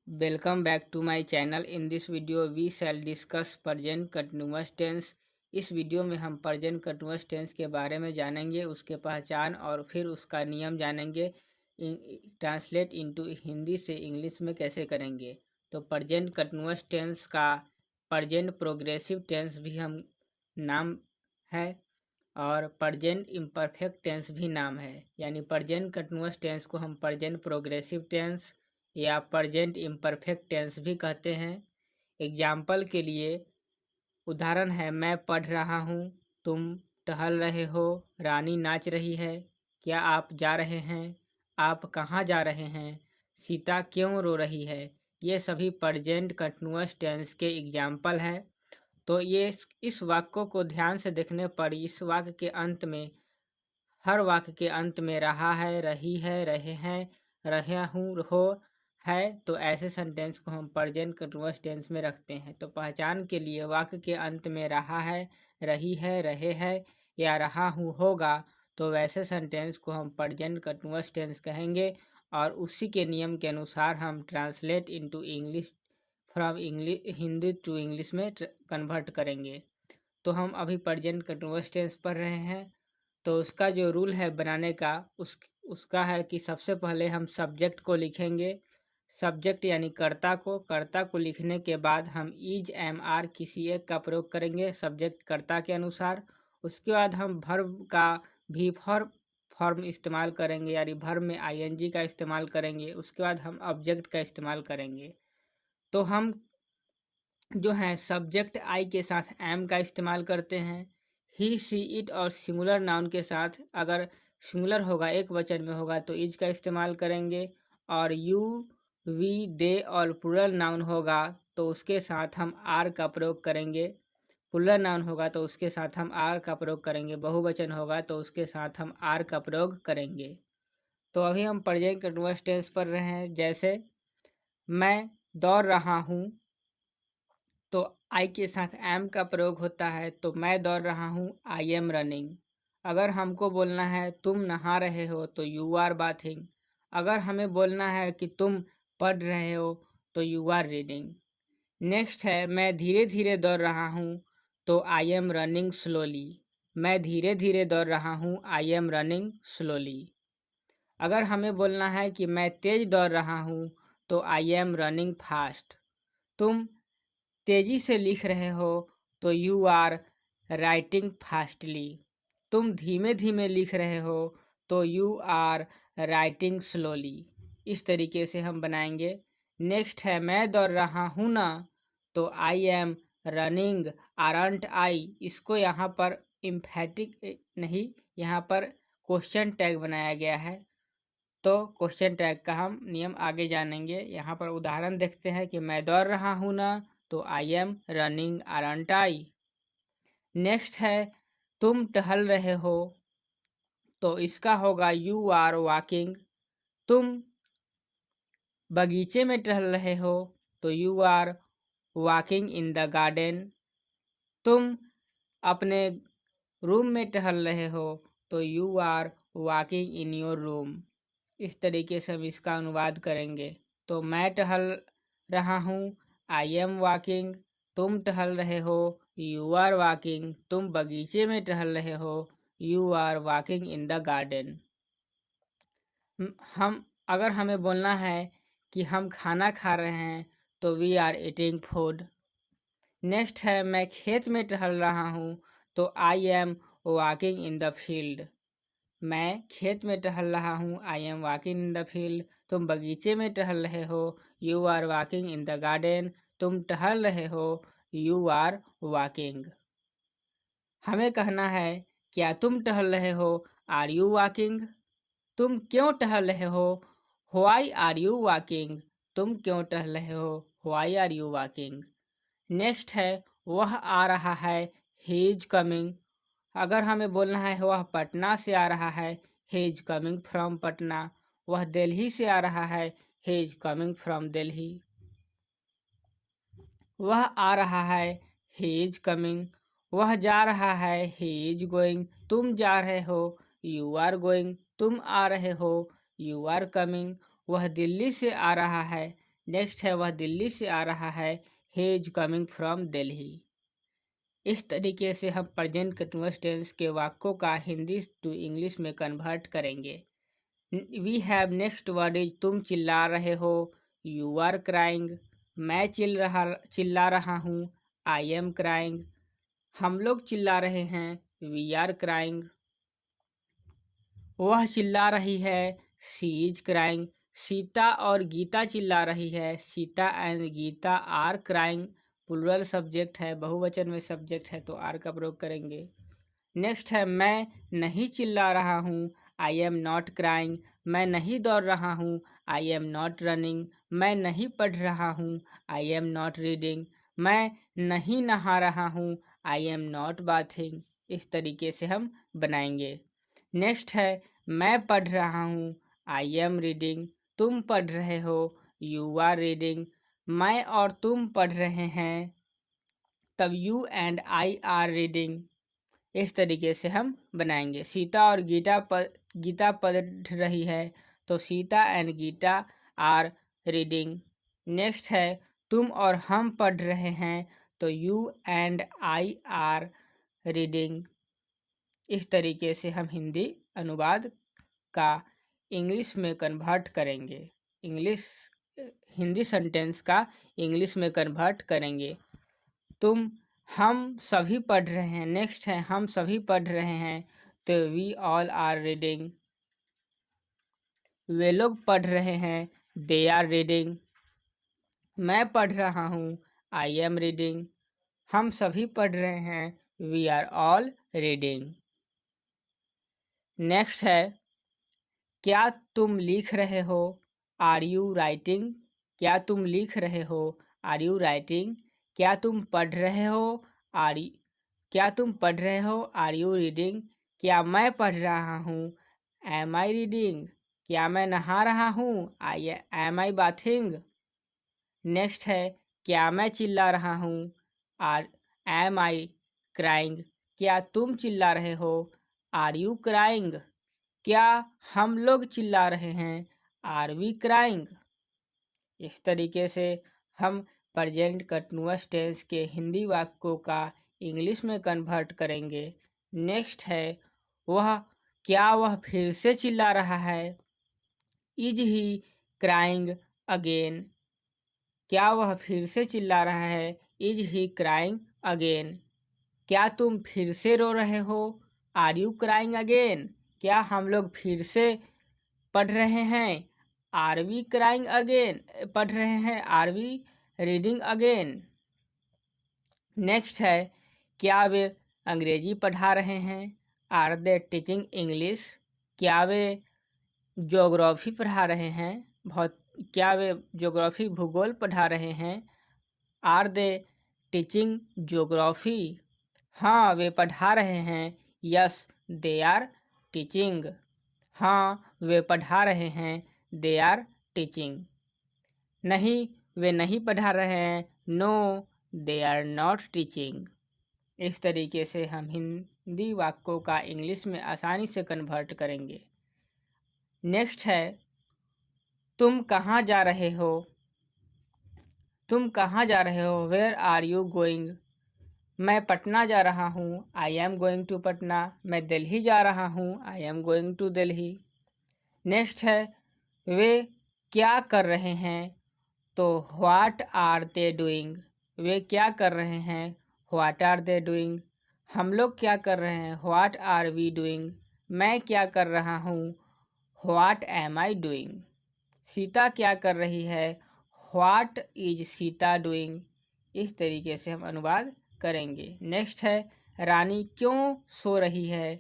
Welcome back to my channel. In this video we shall discuss present continuous tense. इस video में हम present continuous tense के बारे में जानेंगे, उसके पहचान और फिर उसका नियम जानेंगे। ट्रांसलेट इनटू हिंदी से इंग्लिश में कैसे करेंगे। तो present continuous tense का present progressive tense भी हम नाम है और present imperfect tense भी नाम है। यानी present continuous tense को हम present progressive tense या प्रेजेंट इम्परफेक्ट टेंस भी कहते हैं। एग्जाम्पल के लिए उदाहरण है, मैं पढ़ रहा हूँ, तुम टहल रहे हो, रानी नाच रही है, क्या आप जा रहे हैं, आप कहाँ जा रहे हैं, सीता क्यों रो रही है। ये सभी प्रेजेंट कंटिन्यूअस टेंस के एग्जाम्पल हैं। तो ये इस वाक्यों को ध्यान से देखने पर इस वाक्य के अंत में, हर वाक्य के अंत में रहा है, रही है, रहे हैं, रहे हूँ, हो है, तो ऐसे सेंटेंस को हम प्रेजेंट कंटिन्यूअस टेंस में रखते हैं। तो पहचान के लिए वाक्य के अंत में रहा है, रही है, रहे है या रहा हूँ होगा, तो वैसे सेंटेंस को हम प्रेजेंट कंटिन्यूअस टेंस कहेंगे और उसी के नियम के अनुसार हम translate into English from Hindi to English में कन्वर्ट करेंगे। तो हम अभी प्रेजेंट कंटिन्यूअस टेंस पढ़ रहे हैं। तो उसका जो रूल है बनाने का उसका है कि सबसे पहले हम सब्जेक्ट को लिखेंगे। सब्जेक्ट यानी कर्ता को लिखने के बाद हम इज, एम, आर किसी एक का प्रयोग करेंगे सब्जेक्ट कर्ता के अनुसार। उसके बाद हम वर्ब का भी फॉर्म इस्तेमाल करेंगे, यानी वर्ब में आईएनजी का इस्तेमाल करेंगे। उसके बाद हम ऑब्जेक्ट का इस्तेमाल करेंगे। तो हम जो है सब्जेक्ट आई के साथ एम का इस्तेमाल करते हैं। ही, सी, इट और सिंगुलर नाउन के साथ अगर सिंगुलर होगा, एक वचन में होगा, तो इज का इस्तेमाल करेंगे। और यू, वी, दे और प्लुरल नाउन होगा तो उसके साथ हम आर का प्रयोग करेंगे। प्लुरल नाउन होगा तो उसके साथ हम आर का प्रयोग करेंगे। बहुवचन होगा तो उसके साथ हम आर का प्रयोग करेंगे। तो अभी हम प्रेजेंट कंटिन्यूअस टेंस पढ़ रहे हैं। जैसे मैं दौड़ रहा हूँ, तो आई के साथ एम का प्रयोग होता है, तो मैं दौड़ रहा हूँ, आई एम रनिंग। अगर हमको बोलना है तुम नहा रहे हो, तो यू आर बाथिंग। अगर हमें बोलना है कि तुम पढ़ रहे हो, तो यू आर रीडिंग। नेक्स्ट है, मैं धीरे धीरे दौड़ रहा हूँ, तो आई एम रनिंग स्लोली। मैं धीरे धीरे दौड़ रहा हूँ, आई एम रनिंग स्लोली। अगर हमें बोलना है कि मैं तेज दौड़ रहा हूँ, तो आई एम रनिंग फास्ट। तुम तेजी से लिख रहे हो, तो यू आर राइटिंग फास्टली। तुम धीमे धीमे लिख रहे हो, तो यू आर राइटिंग स्लोली। इस तरीके से हम बनाएंगे। नेक्स्ट है, मैं दौड़ रहा हूँ ना, तो आई एम रनिंग आरंट आई। इसको यहाँ पर इम्फेटिक नहीं, यहाँ पर क्वेश्चन टैग बनाया गया है। तो क्वेश्चन टैग का हम नियम आगे जानेंगे। यहाँ पर उदाहरण देखते हैं कि मैं दौड़ रहा हूँ ना, तो I am running aren't I. Next है, तुम टहल रहे हो, तो इसका होगा यू आर वॉकिंग। तुम बगीचे में टहल रहे हो, तो you are walking in the garden. तुम अपने रूम में टहल रहे हो, तो you are walking in your room. इस तरीके से हम इसका अनुवाद करेंगे। तो मैं टहल रहा हूँ, आई एम वॉकिंग। तुम टहल रहे हो, यू आर वॉकिंग। तुम बगीचे में टहल रहे हो, you are walking in the garden. हम अगर हमें बोलना है कि हम खाना खा रहे हैं, तो we are eating food. Next है, मैं खेत में टहल रहा हूँ, तो I am walking in the field. मैं खेत में टहल रहा हूँ, I am walking in the field. तुम बगीचे में टहल रहे हो, you are walking in the garden. तुम टहल रहे हो, यू आर वॉकिंग। हमें कहना है, क्या तुम टहल रहे हो, आर यू वॉकिंग। तुम क्यों टहल रहे हो, व्हाई आर यू वॉकिंग। तुम क्यों टहल रहे हो, why are you walking. Next है, वह आ रहा है, ही इज कमिंग। अगर हमें बोलना है वह पटना से आ रहा है, he is coming from Patna. वह दिल्ली से आ रहा है, he is coming from Delhi. वह आ रहा है, ही इज कमिंग। वह जा रहा है, ही इज गोइंग। तुम जा रहे हो, यू आर गोइंग। तुम आ रहे हो, यू आर कमिंग। वह दिल्ली से आ रहा है, नेक्स्ट है वह दिल्ली से आ रहा है, he is coming from Delhi. इस तरीके से हम प्रेजेंट कंटिन्यूअस टेंस के वाक्यों का हिंदी टू इंग्लिश में कन्वर्ट करेंगे। We have next word is तुम चिल्ला रहे हो, यू आर क्राइंग। मैं चिल्ला रहा हूँ, आई एम क्राइंग। हम लोग चिल्ला रहे हैं, वी आर क्राइंग। वह चिल्ला रही है, शी इज क्राइंग। सीता और गीता चिल्ला रही है, Sita and Geeta are crying. Plural subject है, बहुवचन में सब्जेक्ट है तो आर का प्रयोग करेंगे। नेक्स्ट है मैं नहीं चिल्ला रहा हूँ, आई एम नॉट क्राइंग। मैं नहीं दौड़ रहा हूँ, आई एम नॉट रनिंग। मैं नहीं पढ़ रहा हूँ, आई एम नॉट रीडिंग। मैं नहीं नहा रहा हूँ, आई एम नॉट बाथिंग। इस तरीके से हम बनाएंगे। नेक्स्ट है मैं पढ़ रहा हूँ, आई एम रीडिंग। तुम पढ़ रहे हो, यू आर रीडिंग। मैं और तुम पढ़ रहे हैं, तब you and I are reading. इस तरीके से हम बनाएंगे। सीता और गीता पढ़ रही है तो Sita and Geeta are reading. Next है तुम और हम पढ़ रहे हैं तो you and I are reading. इस तरीके से हम हिंदी अनुवाद का इंग्लिश में कन्वर्ट करेंगे। हिंदी सेंटेंस का इंग्लिश में कन्वर्ट करेंगे। हम सभी पढ़ रहे हैं। नेक्स्ट है हम सभी पढ़ रहे हैं तो वी ऑल आर रीडिंग। वे लोग पढ़ रहे हैं, दे आर रीडिंग। मैं पढ़ रहा हूँ, आई एम रीडिंग। हम सभी पढ़ रहे हैं, we are all reading. Next है क्या तुम लिख रहे हो, आर यू राइटिंग। क्या तुम लिख रहे हो, आर यू राइटिंग। क्या तुम पढ़ रहे हो, क्या तुम पढ़ रहे हो, आर यू रीडिंग। क्या मैं पढ़ रहा हूँ, एम आई रीडिंग। क्या मैं नहा रहा हूँ, एम आई बाथिंग। नेक्स्ट है क्या मैं चिल्ला रहा हूँ, एम आई क्राइंग। क्या तुम चिल्ला रहे हो, आर यू क्राइंग। क्या हम लोग चिल्ला रहे हैं, आर वी क्राइंग। इस तरीके से हम प्रेजेंट कंटिन्यूअस टेंस के हिंदी वाक्यों का इंग्लिश में कन्वर्ट करेंगे। नेक्स्ट है क्या वह फिर से चिल्ला रहा है, इज ही क्राइंग अगेन। क्या वह फिर से चिल्ला रहा है, इज ही क्राइंग अगेन। क्या तुम फिर से रो रहे हो, आर यू क्राइंग अगेन। क्या हम लोग फिर से पढ़ रहे हैं, आर वी क्राइंग अगेन। पढ़ रहे हैं, are we reading again. Next है क्या वे अंग्रेजी पढ़ा रहे हैं, आर दे टीचिंग इंग्लिश। क्या वे ज्योग्राफी पढ़ा रहे हैं, क्या वे ज्योग्राफी भूगोल पढ़ा रहे हैं, आर दे टीचिंग ज्योग्राफी। हाँ वे पढ़ा रहे हैं, यस दे आर टीचिंग। हाँ वे पढ़ा रहे हैं, दे आर टीचिंग। नहीं वे नहीं पढ़ा रहे हैं, no they are not teaching. इस तरीके से हम हिंदी वाक्यों का इंग्लिश में आसानी से कन्वर्ट करेंगे। नेक्स्ट है तुम कहाँ जा रहे हो। तुम कहाँ जा रहे हो, वेयर आर यू गोइंग। मैं पटना जा रहा हूँ, I am going to Patna. मैं दिल्ली जा रहा हूँ, I am going to Delhi. Next है वे क्या कर रहे हैं, तो व्हाट आर दे डूइंग। वे क्या कर रहे हैं, व्हाट आर दे डूइंग। हम लोग क्या कर रहे हैं, व्हाट आर वी डूइंग। मैं क्या कर रहा हूँ, what am I doing. Sita क्या कर रही है, व्हाट इज सीता डूइंग। इस तरीके से हम अनुवाद करेंगे। नेक्स्ट है रानी क्यों सो रही है,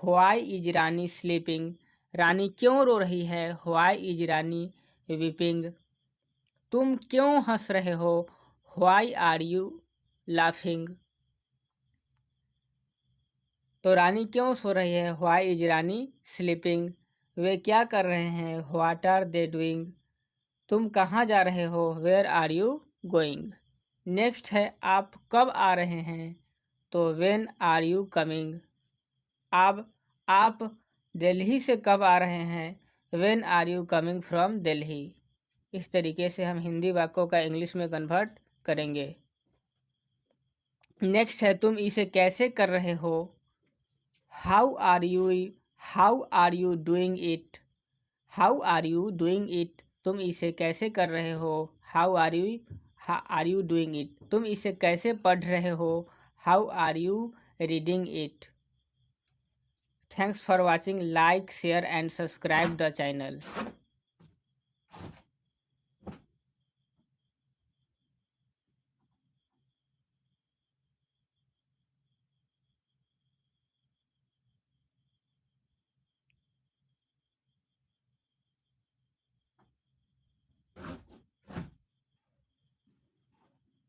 व्हाई इज रानी स्लीपिंग। रानी क्यों रो रही है, व्हाई इज रानी वीपिंग। तुम क्यों हंस रहे हो, व्हाई आर यू लाफिंग। तो रानी क्यों सो रही है, व्हाई इज रानी स्लीपिंग। वे क्या कर रहे हैं, व्हाट आर दे डूइंग। तुम कहाँ जा रहे हो, where are you going. Next है आप कब आ रहे हैं, तो व्हेन आर यू कमिंग। आप दिल्ली से कब आ रहे हैं, when are you coming from Delhi. इस तरीके से हम हिंदी वाक्यों का इंग्लिश में कन्वर्ट करेंगे। नेक्स्ट है तुम इसे कैसे कर रहे हो। How are you, how are you doing it, how are you doing it, तुम इसे कैसे कर रहे हो। How are you doing it, तुम इसे कैसे पढ़ रहे हो। How are you reading it. Thanks for watching, like share and subscribe the channel.